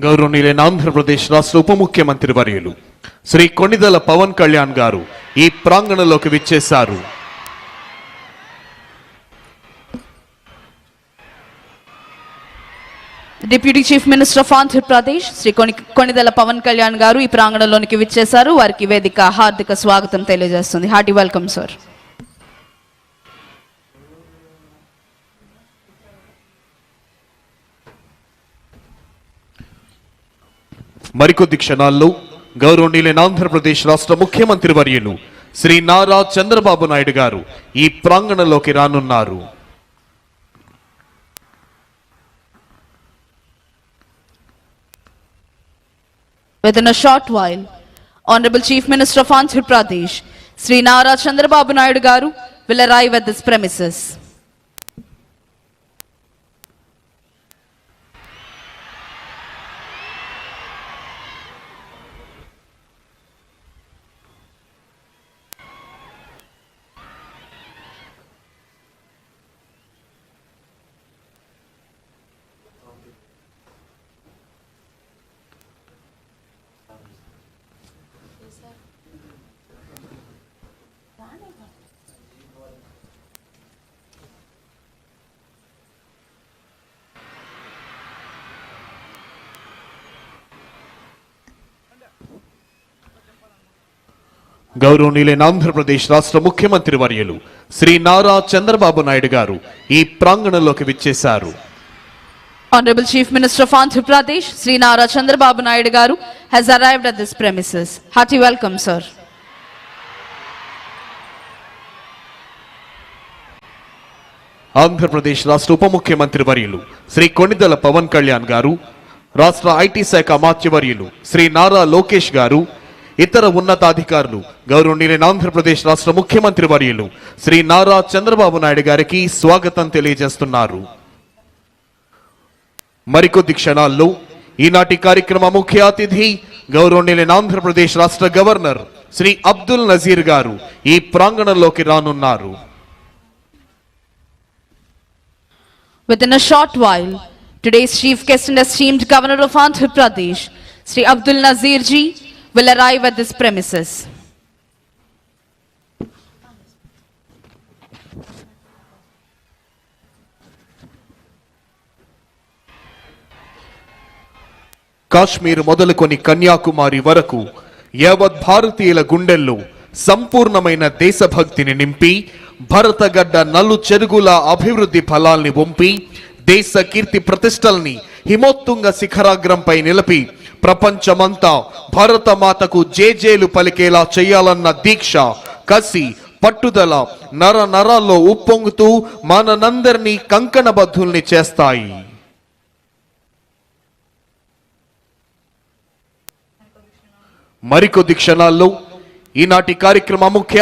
గౌరవనీయులైన ఆంధ్రప్రదేశ్ రాష్ట్ర ఉప ముఖ్యమంత్రి వర్యులు శ్రీ కొణిదెల పవన్ కళ్యాణ్ గారు ఈ ప్రాంగణంలోకి విచ్చేశారు. Deputy chief minister of Andhra Pradesh Shri Konidela Pawan Kalyan గారు ఈ ప్రాంగణంలోనికి విచ్చేశారు. వారికి వేదిక హార్దిక స్వాగతం తెలియజేస్తుంది. Hearty welcome sir. మరికొద్ది క్షణాల్లో గౌరవనీయులైన ఆంధ్రప్రదేశ్ రాష్ట్ర ముఖ్యమంత్రి వర్యులు శ్రీ నారా చంద్రబాబు నాయుడు గారు ఈ ప్రాంగణంలోకి రానున్నారు. Within a short while, Honorable Chief Minister of Andhra Pradesh, Sri Nara Chandrababu Naidu Garu, will arrive at this premises. గౌరవనీయులైన ఆంధ్రప్రదేశ్ రాష్ట్ర ముఖ్యమంత్రి వర్యులు శ్రీ నారా చంద్రబాబు నాయుడు గారు ఈ ప్రాంగణంలోకి విచ్చేశారు. Honorable Chief Minister of Andhra Pradesh, Sri Nara Chandrababu Naidu Garu, has arrived at this premises. Hearty welcome, sir. Andhra Pradesh రాష్ట్ర ఉప ముఖ్యమంత్రి వర్యులు శ్రీ కొణిదెల పవన్ కళ్యాణ్ గారు, రాష్ట్ర ఐటీ శాఖ అమాత్యవర్యులు శ్రీ నారా లోకేష్ గారు, ఇతర ఉన్నతాధికారులు గౌరవనీయులైన ఆంధ్రప్రదేశ్ రాష్ట్ర ముఖ్యమంత్రి వర్యులు శ్రీ నారా చంద్రబాబు నాయుడు గారికి స్వాగతం తెలియజేస్తున్నారు. మరికొద్ది క్షణాల్లో ఈనాటి కార్యక్రమ ముఖ్య అతిథి గౌరవనీయులైన ఆంధ్రప్రదేశ్ రాష్ట్ర గవర్నర్ శ్రీ అబ్దుల్ నజీర్ గారు ఈ ప్రాంగణంలోకి రానున్నారు. Within a short while, today's chief guest and esteemed governor of Andhra Pradesh, Sri Abdul Nazir ji, will arrive at this premises. Kashmir మొదలుకొని కన్యాకుమారి వరకు యావత్ భారతీయుల గుండెల్లో సంపూర్ణమైన దేశభక్తిని నింపి భరతగడ్డ నలు చెరుగుల అభివృద్ధి ఫలాల్ని వంపి దేశ కీర్తి ప్రతిష్టల్ని హిమోత్తుంగ శిఖరాగ్రంపై నిలిపి ప్రపంచమంతా భారతమాతకు జేజేలు పలికేలా చేయాలన్న దీక్ష, కసి, పట్టుదల నర నరాల్లో ఉప్పొంగుతూ మనందరినీ కంకణబద్ధుల్ని చేస్తాయి. మరికొద్ది క్షణాల్లో ఈనాటి కార్యక్రమ ముఖ్య